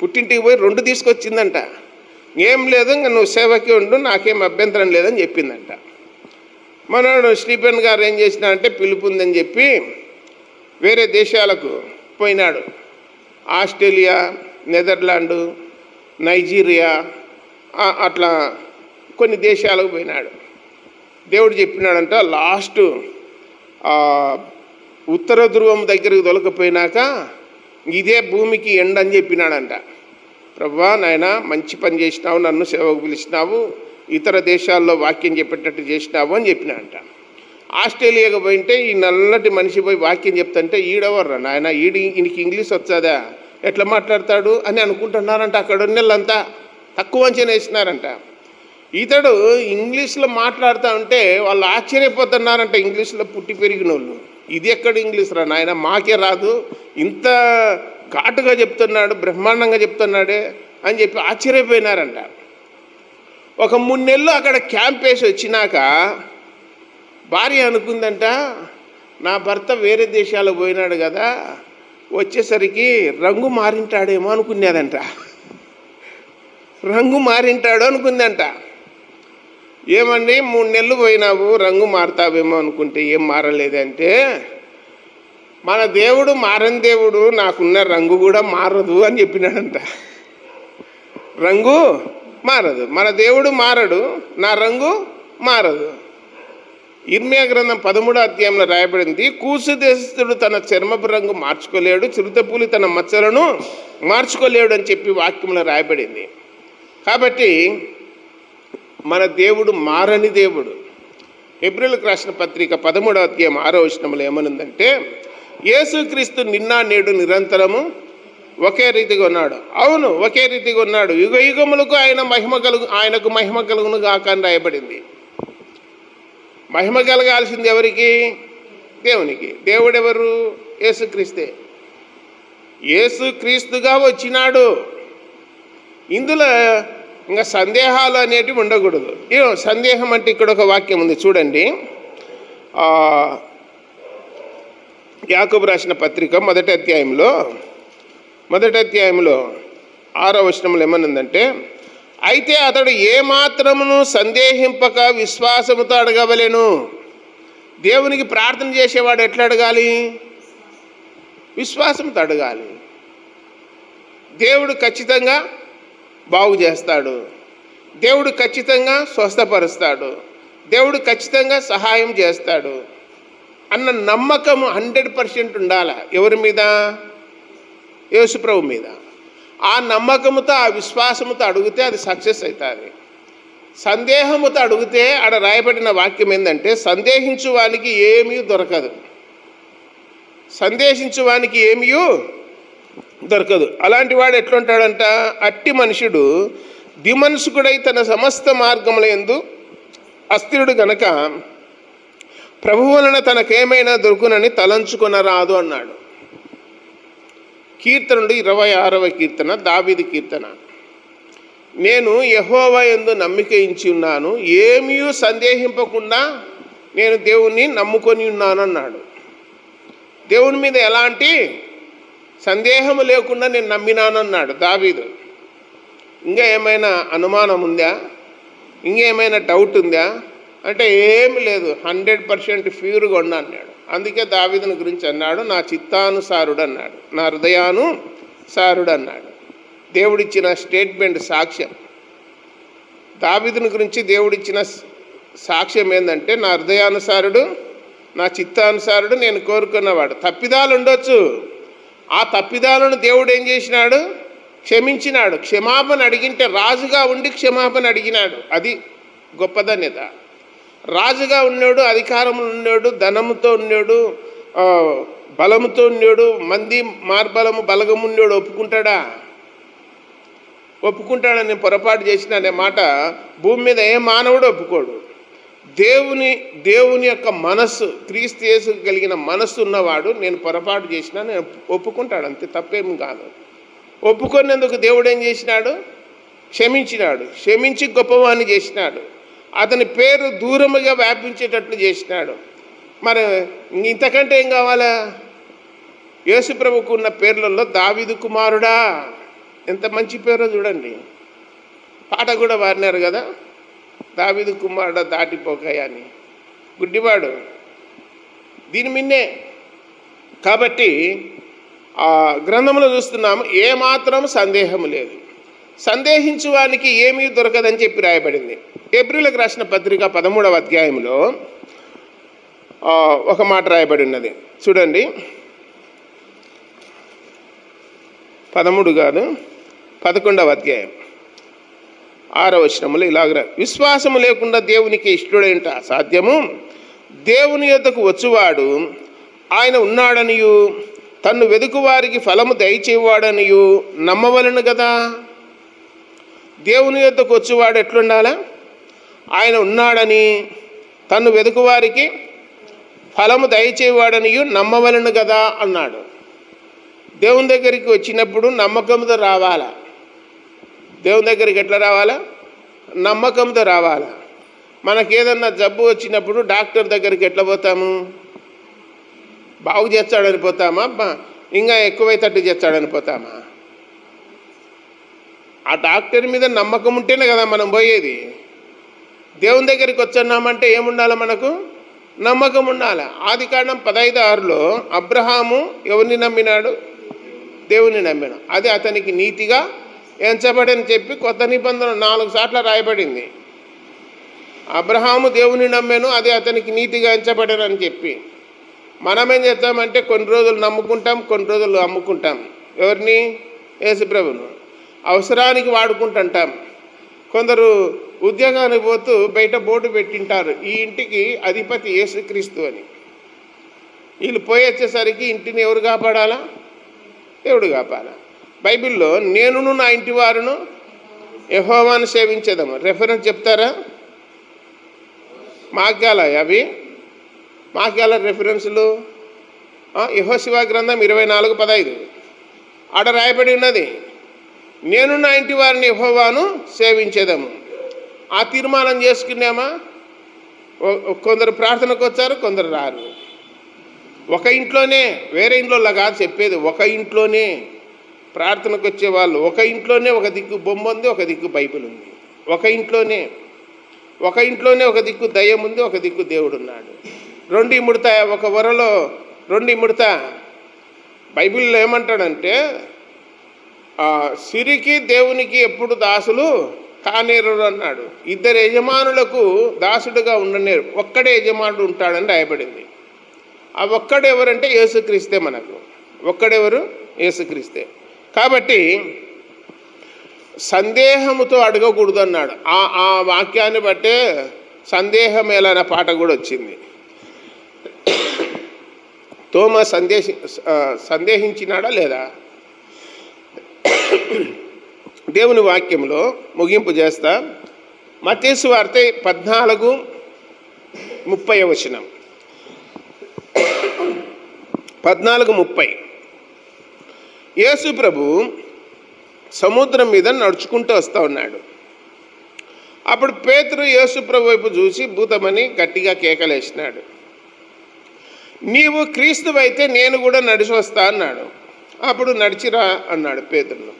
పుట్టింటికి పోయి 2 తీసుకొచ్చిందంట. ఏం లేదు, ఇంకా నువ్వు సేవకి ఉండు, నాకేం అభ్యంతరం లేదని చెప్పిందంట. మనోడు స్టీఫెన్ గారు ఏం చేసినాడంటే పిలుపు ఉందని చెప్పి వేరే దేశాలకు పోయినాడు. ఆస్ట్రేలియా, నెదర్లాండు, నైజీరియా, అట్లా కొన్ని దేశాలకు పోయినాడు. దేవుడు చెప్పినాడంట, లాస్ట్ ఉత్తర ధ్రువం దగ్గరికి దొలకపోయినాక ఇదే భూమికి ఎండ్ అని చెప్పినాడంట. ప్రభువా నాయన, మంచి పని చేసినావు, నన్ను సేవకు పిలిచినావు, ఇతర దేశాల్లో వాక్యం చెప్పేటట్టు చేసినావు అని చెప్పినాడంట. ఆస్ట్రేలియాకు పోయింటే ఈ నల్లటి మనిషి పోయి వాక్యం చెప్తుంటే ఈడెవర్రా నాయన, ఈయనకి ఇంగ్లీష్ వచ్చాదా, ఎట్లా మాట్లాడతాడు అని అనుకుంటున్నారంట. అక్కడ ఉన్న వాళ్ళంతా తక్కువ అంచనా వేసినారంట. ఇతడు ఇంగ్లీష్లో మాట్లాడుతూ ఉంటే వాళ్ళు ఆశ్చర్యపోతున్నారంట. ఇంగ్లీష్లో పుట్టి పెరిగిన వాళ్ళు, ఇది ఎక్కడ ఇంగ్లీష్ రా నాయన, మాకే రాదు, ఇంత ఘాటుగా చెప్తున్నాడు, బ్రహ్మాండంగా చెప్తున్నాడే అని చెప్పి ఆశ్చర్యపోయినారంట. ఒక 3 నెలలు అక్కడ క్యాంప్ వేసి వచ్చినాక భార్య అనుకుందంట, నా భర్త వేరే దేశాలకు పోయినాడు కదా, వచ్చేసరికి రంగు మారింటాడేమో అనుకునేదంట. రంగు మారింటాడు అనుకుందంట. ఏమండి 3 నెలలు పోయినావు, రంగు మారుతావేమో అనుకుంటే ఏం మారలేదంటే, మన దేవుడు మారని దేవుడు, నాకున్న రంగు కూడా మారదు అని చెప్పినాడంట. రంగు మారదు, మన దేవుడు మారడు, నా రంగు మారదు. ఇర్మియా గ్రంథం 13వ అధ్యాయంలో రాయబడింది, కూసు దేశస్థుడు తన చర్మపు రంగు మార్చుకోలేడు, చిరుతపూలి తన మచ్చలను మార్చుకోలేడు అని చెప్పి వాక్యంలో రాయబడింది. కాబట్టి మన దేవుడు మారని దేవుడు. హెబ్రీయులకు రాసిన పత్రిక 13వ అధ్యాయం 6వ వచనంలో ఏమనుందంటే, యేసుక్రీస్తు నిన్న నేడు నిరంతరము ఒకే రీతిగా ఉన్నాడు. అవును, ఒకే రీతిగా ఉన్నాడు. యుగ యుగములకు ఆయనకు మహిమ కలుగును గాక అని రాయబడింది. మహిమ కలగాల్సింది ఎవరికి? దేవునికి. దేవుడెవరు? యేసుక్రీస్తే. యేసుక్రీస్తుగా వచ్చినాడు. ఇందులో ఇంకా సందేహాలు అనేటివి ఉండకూడదు. సందేహం అంటే ఇక్కడ ఒక వాక్యం ఉంది చూడండి. యాకోబు రాసిన పత్రిక 1వ అధ్యాయంలో 6వ వచనంలో ఏమనుందంటే, అయితే అతడు ఏమాత్రమును సందేహింపక విశ్వాసముతో అడగవలెను. దేవునికి ప్రార్థన చేసేవాడు ఎట్లా అడగాలి? విశ్వాసంతో అడగాలి. దేవుడు ఖచ్చితంగా బాగు చేస్తాడు, దేవుడు ఖచ్చితంగా స్వస్థపరుస్తాడు, దేవుడు ఖచ్చితంగా సహాయం చేస్తాడు అన్న నమ్మకము 100% ఉండాలి. ఎవరి మీద? యేసుప్రభు మీద. ఆ నమ్మకముతో, ఆ విశ్వాసముతో అడిగితే అది సక్సెస్ అవుతుంది. సందేహముతో అడిగితే ఆడ రాయబడిన వాక్యం ఏంటంటే, సందేహించువానికి ఏమీ దొరకదు, సందేహించువానికి ఏమీ దొరకదు. అలాంటి వాడు ఎట్లుంటాడంట, అట్టి మనుషుడు దిమనసుకుడై తన సమస్త మార్గముల యందు అస్థిరుడు గనక ప్రభువు వలన తనకేమైనా దొరుకునని తలంచుకొనరాదు అన్నాడు. కీర్తనుడు 26వ కీర్తన, దావీదు కీర్తన. నేను యెహోవా యందు నమ్మిక ఉంచి ఉన్నాను, ఏమీ సందేహింపకుండా నేను దేవుణ్ణి నమ్ముకొని ఉన్నాను అన్నాడు. దేవుని మీద ఎలాంటి సందేహము లేకుండా నేను నమ్మినానన్నాడు దావీదు. ఇంకా ఏమైనా అనుమానం ఉందా? ఇంకేమైనా డౌట్ ఉందా అంటే ఏమి లేదు, 100% ప్యూర్గా ఉన్నా అన్నాడు. అందుకే దావీదుని గురించి అన్నాడు, నా చిత్తానుసారుడు అన్నాడు, నా హృదయానుసారుడు అన్నాడు. దేవుడిచ్చిన స్టేట్మెంట్, సాక్ష్యం. దావీదుని గురించి దేవుడిచ్చిన సాక్ష్యం ఏంటంటే, నా హృదయానుసారుడు, నా చిత్తానుసారుడు, నేను కోరుకున్నవాడు. తప్పిదాలు ఉండొచ్చు, ఆ తప్పిదాలను దేవుడు ఏం చేసినాడు? క్షమించినాడు. క్షమాపణ అడిగింటే రాజుగా ఉండి క్షమాపణ అడిగినాడు. అది గొప్పదన్యత. రాజుగా ఉన్నాడు, అధికారంలో ఉన్నాడు, ధనముతో ఉన్నాడు, బలముతో ఉన్నోడు, మంది మార్బలము బలగమున్నోడు ఒప్పుకుంటాడని పొరపాటు చేసిన అనే మాట భూమి మీద ఏ మానవుడు ఒప్పుకోడు. దేవుని యొక్క మనస్సు, క్రీస్తు యేసు కలిగిన మనస్సు ఉన్నవాడు నేను పొరపాటు చేసినా నేను ఒప్పుకుంటాడు, అంతే, తప్పేమి కాదు. ఒప్పుకునేందుకు దేవుడు ఏం చేసినాడు? క్షమించి గొప్పవాణ్ణి చేసినాడు. అతని పేరు దూరముగా వ్యాపించేటట్లు చేసినాడు. మరి ఇంతకంటే ఏం కావాలా? యేసు ప్రభువుకు ఉన్న పేర్లలో దావీదు కుమారుడా, ఎంత మంచి పేరో చూడండి. పాట కూడా వారినారు కదా, దావీదు కుమారుడా దాటిపోకాయ అని. గుడ్డివాడు దీని మిన్నే. కాబట్టి ఆ గ్రంథంలో చూస్తున్నాము, ఏమాత్రం సందేహం లేదు, సందేహించువానికి ఏమీ దొరకదని చెప్పి రాయబడింది. హెబ్రీయులకు రాసిన పత్రిక 13వ అధ్యాయంలో ఒక మాట రాయబడి ఉన్నది చూడండి. 13 కాదు, 11వ అధ్యాయం 6వ వచనములో ఇలాగ, విశ్వాసము లేకుండా దేవునికి ఇష్టడేంట అసాధ్యము. దేవుని యొద్దకు వచ్చువాడు ఆయన ఉన్నాడనియు తన్ను వెదుకు వారికి ఫలము దయచేవాడనియు నమ్మవలను కదా. దేవుని యొద్దకు వచ్చేవాడు ఎట్లుండాలా? ఆయన ఉన్నాడని, తన్ను వెదుకు వారికి ఫలము దయచేవాడనియు నమ్మవలను కదా అన్నాడు. దేవుని దగ్గరికి వచ్చినప్పుడు నమ్మకంతో రావాలా. దేవుని దగ్గరికి ఎట్లా రావాలా? నమ్మకంతో రావాలా. మనకేదన్నా జబ్బు వచ్చినప్పుడు డాక్టర్ దగ్గరికి ఎట్లా పోతాము? బాగు చేస్తాడని పోతామా? ఇంకా ఎక్కువైతట్టు చేస్తాడని పోతామా? ఆ డాక్టర్ మీద నమ్మకం ఉంటేనే కదా మనం పోయేది. దేవుని దగ్గరికి వచ్చన్నామంటే ఏముండాలి? మనకు నమ్మకం ఉండాలి. ఆదికాండం 15:6లో అబ్రహాము ఎవరిని నమ్మినాడు? దేవుని నమ్మినాడు. అది అతనికి నీతిగా ఎంచబడని చెప్పి కొత్త నిబంధన 4 సార్లు రాయబడింది. అబ్రహాము దేవుని నమ్మాను, అది అతనికి నీతిగా ఎంచబడనని చెప్పి. మనమేం చేస్తామంటే కొన్ని రోజులు నమ్ముకుంటాం, కొన్ని రోజులు అమ్ముకుంటాం. ఎవరిని? యేసుప్రభును. అవసరానికి వాడుకుంటుంటాం. కొందరు ఉద్యోగానికి పోతూ బయట బోర్డు పెట్టింటారు, ఈ ఇంటికి అధిపతి యేసుక్రీస్తు అని. వీళ్ళు పోయి వచ్చేసరికి ఇంటిని ఎవరు కాపాడాలా? దేవుడు కాపాడాలా. బైబిల్లో నేనును నా ఇంటి వారును యెహోవాను సేవించేదాము రెఫరెన్స్ చెప్తారా? మాక్యాల అవి మాక్యాల రెఫరెన్సులు యెహోషువ గ్రంథం 24:15 ఆడ రాయబడి ఉన్నది, నేను నా ఇంటి వారిని యెహోవాను సేవించేదాము. ఆ తీర్మానం చేసుకున్నామా? కొందరు ప్రార్థనకు వచ్చారు, కొందరు రారు. ఒక ఇంట్లోనే, వేరే ఇంట్లో కాదు చెప్పేది, ఒక ఇంట్లోనే ప్రార్థనకు వచ్చేవాళ్ళు. ఒక ఇంట్లోనే ఒక దిక్కు బొమ్మ ఉంది, ఒక దిక్కు బైబిల్ ఉంది. ఒక ఇంట్లోనే ఒక దిక్కు దయ్యం ఉంది, ఒక దిక్కు దేవుడు ఉన్నాడు. 2 ఇముడతా, ఒక వరలో 2 ఇముడతా. బైబిల్లో ఏమంటాడంటే సిరికి దేవునికి ఎప్పుడు దాసులు కానేరు అన్నాడు. 2 యజమానులకు దాసుడుగా ఉండనేరు, ఒక్కడే యజమానుడు ఉంటాడని రాయబడింది. ఆ ఒక్కడు ఎవరంటే యేసుక్రీస్తే. మనకు ఒక్కడెవరు? యేసుక్రీస్తే. కాబట్టి సందేహముతో అడగకూడదు అన్నాడు. ఆ వాక్యాన్ని బట్టే సందేహం ఎలా అనే పాట కూడా వచ్చింది. తోమా సందేహించినాడా లేదా? దేవుని వాక్యంలో ముగింపు చేస్తా. మత్తయి సువార్త 14:30 14:30 యేసు ప్రభు సముద్రం మీద నడుచుకుంటూ వస్తూ ఉన్నాడు. అప్పుడు పేతురు యేసు ప్రభు వైపు చూసి భూతమని గట్టిగా కేకలేసినాడు. నీవు క్రీస్తువైతే నేను కూడా నడిచి వస్తా అన్నాడు. అప్పుడు నడిచిరా అన్నాడు పేతురును.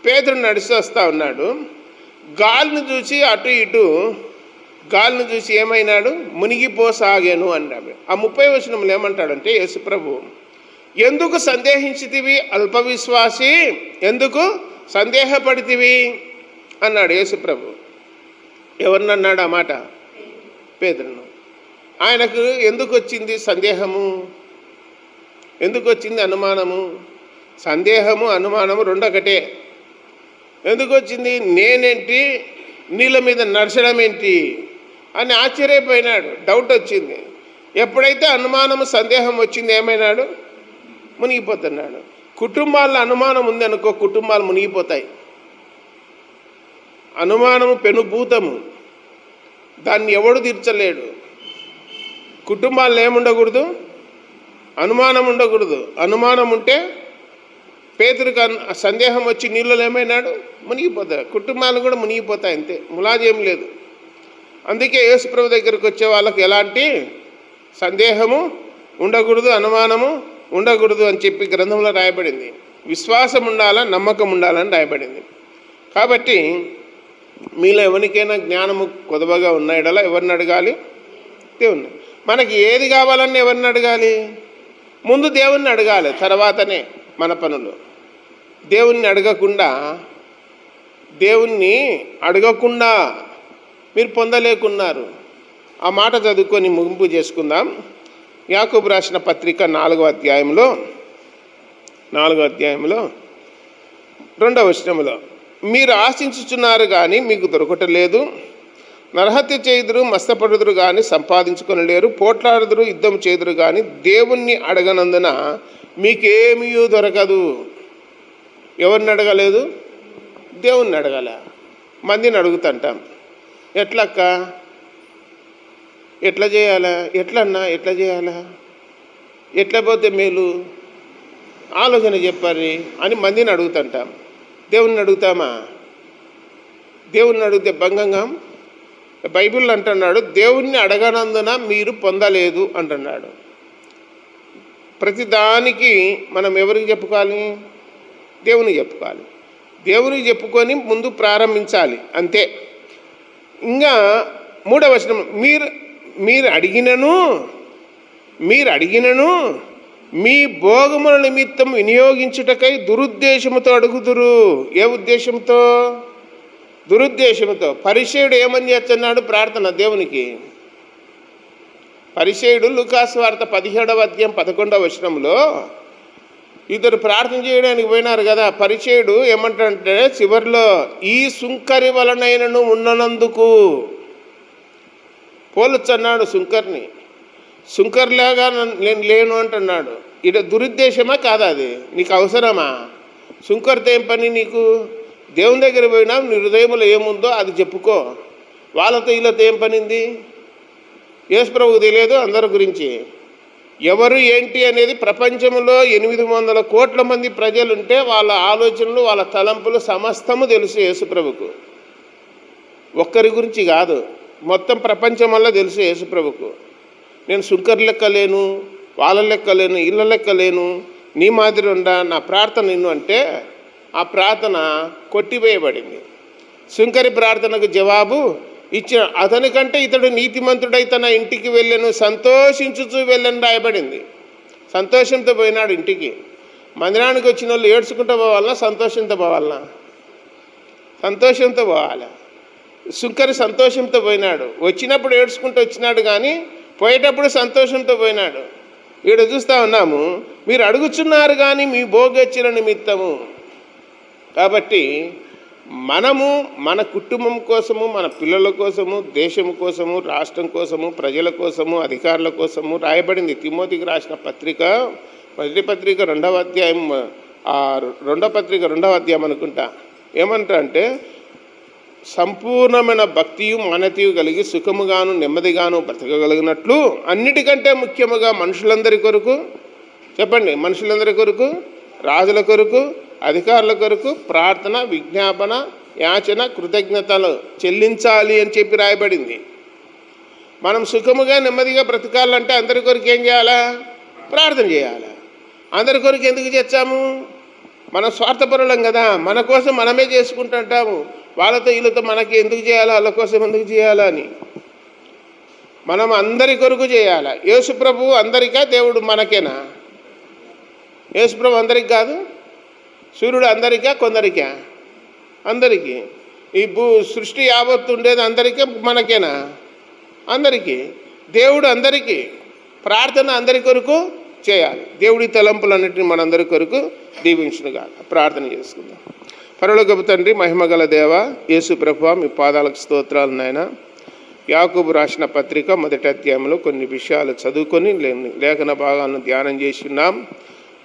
పేతురు నడిచి వస్తూ ఉన్నాడు. గాలిని చూసి అటు ఇటు గాలిని చూసి ఏమైనాడు? మునిగిపోసాగాను అన్నాడు. ఆ 30వ వచనంలో ఏమంటాడంటే యేసు ప్రభు, ఎందుకు సందేహించితివి అల్ప విశ్వాసి, ఎందుకు సందేహపడితివి అన్నాడు యేసు ప్రభు. ఎవరినన్నాడు ఆ మాట? పేతురును. ఆయనకు ఎందుకు వచ్చింది సందేహము? ఎందుకు వచ్చింది అనుమానము? సందేహము అనుమానము 2 ఒకటే. ఎందుకు వచ్చింది? నేనేంటి, నీళ్ళ మీద నడచడం ఏంటి అని ఆశ్చర్యపోయినాడు. డౌట్ వచ్చింది. ఎప్పుడైతే అనుమానము సందేహం వచ్చింది ఏమైనాడు? మునిగిపోతున్నాడు. కుటుంబాల్లో అనుమానం ఉంది అనుకో, కుటుంబాలు మునిగిపోతాయి. అనుమానము పెనుభూతము, దాన్ని ఎవడు తీర్చలేడు. కుటుంబాల్లో ఏముండకూడదు? అనుమానం ఉండకూడదు. అనుమానం ఉంటే పేతురుకు సందేహం వచ్చి నీళ్ళలో ఏమైనాడు? మునిగిపోతాడు. కుటుంబాలు కూడా మునిగిపోతాయి, అంతే, ములాజేం లేదు. అందుకే యేసుప్రభు దగ్గరికి వచ్చే వాళ్ళకు ఎలాంటి సందేహము ఉండకూడదు, అనుమానము ఉండకూడదు అని చెప్పి గ్రంథంలో రాయబడింది. విశ్వాసం ఉండాలా, నమ్మకం ఉండాలని రాయబడింది. కాబట్టి మీలో ఎవరికైనా జ్ఞానము కొదవగా ఉన్నాయడలా ఎవరిని అడగాలి? దేవుణ్ణి. మనకి ఏది కావాలని ఎవరిని అడగాలి? ముందు దేవుణ్ణి అడగాలి, తర్వాతనే మన పనులు. దేవుణ్ణి అడగకుండా మీరు పొందలేకున్నారు. ఆ మాట చదువుకొని ముగింపు చేసుకుందాం. యాకోబు రాసిన పత్రిక 4వ అధ్యాయంలో 2వ వచనములో, మీరు ఆశించుచున్నారు కానీ మీకు దొరకటలేదు, నరహత్య చేయుదురు, మస్తపడుదురు కానీ సంపాదించుకొనలేరు, పోట్లాడుదురు, యుద్ధం చేదురు కానీ దేవుణ్ణి అడగనందున మీకేమీ దొరకదు. ఎవరిని అడగలేదు? దేవుణ్ణి అడగాల. మందిని అడుగుతుంటాం. ఎట్లక్క, ఎట్లా చేయాలా, ఎట్లా చేయాలా, ఎట్లా పోతే మేలు, ఆలోచన చెప్పాలి అని మందిని అడుగుతుంటాం. దేవుణ్ణి అడుగుతామా? దేవుణ్ణి అడిగితే భంగంగా బైబిల్ అంటున్నాడు, దేవుణ్ణి అడగనందున మీరు పొందలేదు అంటున్నాడు. ప్రతిదానికి మనం ఎవరికి చెప్పుకోవాలి? దేవునికి చెప్పుకోవాలి. దేవునికి చెప్పుకొని ముందు ప్రారంభించాలి, అంతే. ఇంకా 3వ వచనం, మీరు అడిగినను మీ భోగముల నిమిత్తం వినియోగించుటకై దురుద్దేశముతో అడుగుదురు. ఏ ఉద్దేశంతో? దురుద్దేశంతో. పరిసయ్యుడు ఏమని చేస్తున్నాడు ప్రార్థన దేవునికి? పరిసయ్యుడు లూకాసు వార్త 17వ అధ్యాయం 11వ వచనంలో ఇద్దరు ప్రార్థన చేయడానికి పోయినారు కదా. పరిసయ్యుడు ఏమంటాడంటే చివరిలో, ఈ సుంకరి వలనైనను ఉన్ననందుకు పోలుచన్నాడు సుంకర్ని. సుంకర్లాగా నేను లేను అంటున్నాడు. ఇక దురుద్దేశమా కాదా? అది నీకు అవసరమా? సుంకర్తో ఏం పని నీకు? దేవుని దగ్గర పోయినా నీ హృదయంలో ఏముందో అది చెప్పుకో. వాళ్ళతో వీళ్ళతో ఏం పనింది? యేసుప్రభువుకు తెలియదు అందరి గురించి. ఎవరు ఏంటి అనేది ప్రపంచంలో 800 కోట్ల మంది ప్రజలుంటే వాళ్ళ ఆలోచనలు, వాళ్ళ తలంపులు సమస్తము తెలుసు యేసుప్రభుకు. ఒక్కరి గురించి కాదు, మొత్తం ప్రపంచం వల్ల తెలుసు యేసుప్రభుకు. నేను సుంకర్ లెక్కలేను, వాళ్ళ లెక్కలేను, ఇళ్ళ లెక్కలేను, నీ మాదిరి ఉండా, నా ప్రార్థన నిన్ను అంటే ఆ ప్రార్థన కొట్టివేయబడింది. సుంకరి ప్రార్థనకు జవాబు ఇచ్చిన అతనికంటే ఇతడు నీతిమంతుడై తన ఇంటికి వెళ్ళను, సంతోషించుచూ వెళ్ళని రాయబడింది. సంతోషంతో పోయినాడు ఇంటికి. మందిరానికి వచ్చిన వాళ్ళు ఏడ్చుకుంటూ పోవాలన్నా సంతోషంతో పోవాలన్నా? సంతోషంతో పోవాలి. సుంకరి సంతోషంతో పోయినాడు. వచ్చినప్పుడు ఏడ్చుకుంటూ వచ్చినాడు కానీ పోయేటప్పుడు సంతోషంతో పోయినాడు. ఇక్కడ చూస్తూ ఉన్నాము, మీరు అడుగుచున్నారు కానీ మీ భోగచ్చిన నిమిత్తము. కాబట్టి మనము మన కుటుంబం కోసము, మన పిల్లల కోసము, దేశం కోసము, రాష్ట్రం కోసము, ప్రజల కోసము, అధికారుల కోసము రాయబడింది. తిమోతికి రాసిన పత్రిక, మొదటి పత్రిక 2వ అధ్యాయం, 2వ పత్రిక 2వ అధ్యాయం అనుకుంటా. ఏమంటా అంటే, సంపూర్ణమైన భక్తియు మానతీయు కలిగి సుఖముగాను నెమ్మదిగాను బ్రతకగలిగినట్లు అన్నిటికంటే ముఖ్యముగా మనుషులందరి కొరకు, చెప్పండి, మనుషులందరి కొరకు, రాజుల కొరకు, అధికారుల కొరకు ప్రార్థన, విజ్ఞాపన, యాచన, కృతజ్ఞతలు చెల్లించాలి అని చెప్పి రాయబడింది. మనం సుఖముగా నెమ్మదిగా బ్రతకాలంటే అందరి కొరకు ఏం చేయాలా? ప్రార్థన చేయాలా. అందరి కొరకు ఎందుకు చేస్తాము? మనం స్వార్థపరులం కదా, మన కోసం మనమే చేసుకుంటుంటాము. వాళ్ళతో వీళ్ళతో మనకి ఎందుకు చేయాలా, వాళ్ళ కోసం ఎందుకు చేయాలా అని. మనం అందరి కొరకు చేయాలా. యేసుప్రభు అందరికా, దేవుడు మనకేనా? యేసుప్రభు అందరికి కాదు, సూర్యుడు అందరికా, కొందరికా? అందరికీ. ఈ సృష్టి యావత్తు ఉండేది అందరికీ, మనకేనా? అందరికీ. దేవుడు అందరికీ. ప్రార్థన అందరి కొరకు చేయాలి. దేవుడి తలంపులన్నింటినీ మనందరి కొరకు దీవించునుగా. ప్రార్థన చేసుకుందాం. పరలోకపు తండ్రి, మహిమగల దేవ, యేసు ప్రభువా, మీ పాదాలకు స్తోత్రాలు నాయన. యాకోబు రాసిన పత్రిక 1వ అధ్యాయంలో కొన్ని విషయాలు చదువుకొని లేఖన భాగాలను ధ్యానం చేస్తున్నాం.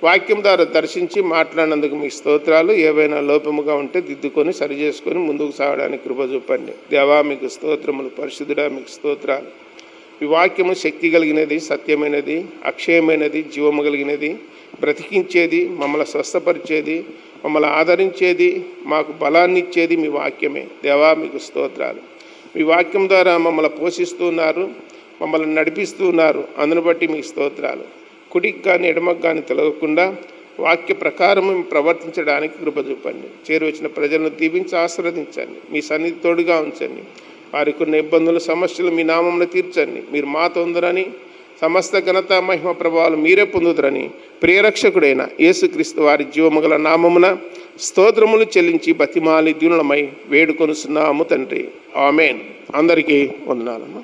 వాక్యం ద్వారా దర్శించి మాట్లాడినందుకు మీకు స్తోత్రాలు. ఏవైనా లోపముగా ఉంటే దిద్దుకొని సరి చేసుకొని ముందుకు సాగడానికి కృప చూపండి. దేవా మీకు స్తోత్రములు, పరిశుద్ధుడా మీకు స్తోత్రాలు. ఈ వాక్యము శక్తి కలిగినది, సత్యమైనది, అక్షయమైనది, జీవము కలిగినది, బ్రతికించేది, మమ్మల్ని స్వస్థపరిచేది, మమ్మల్ని ఆదరించేది, మాకు బలాన్ని ఇచ్చేది మీ వాక్యమే. దేవా మీకు స్తోత్రాలు. మీ వాక్యం ద్వారా మమ్మల్ని పోషిస్తున్నారు, మమ్మల్ని నడిపిస్తున్నారు. అందును బట్టి మీకు స్తోత్రాలు. కుడికి కానీ ఎడమకు కానీ తొలగకుండా వాక్య ప్రకారం మేము ప్రవర్తించడానికి కృప చూపండి. చేరువచ్చిన ప్రజలను దీవించి ఆశీర్వదించండి. మీ సన్నిధి తోడుగా ఉంచండి. వారికి ఉన్న ఇబ్బందులు, సమస్యలు మీ నామంలో తీర్చండి. మీరు మాతో ఉందరని, సమస్త ఘనత మహిమ ప్రభావాలు మీరే పొందుదరని ప్రియరక్షకుడైన యేసుక్రీస్తు వారి జీవముగల నామమున స్తోత్రములు చెల్లించి బతిమాలి దీనులమై వేడుకొనుచున్నాము తండ్రి. ఆమేన్. అందరికీ వందనాలమ్మా.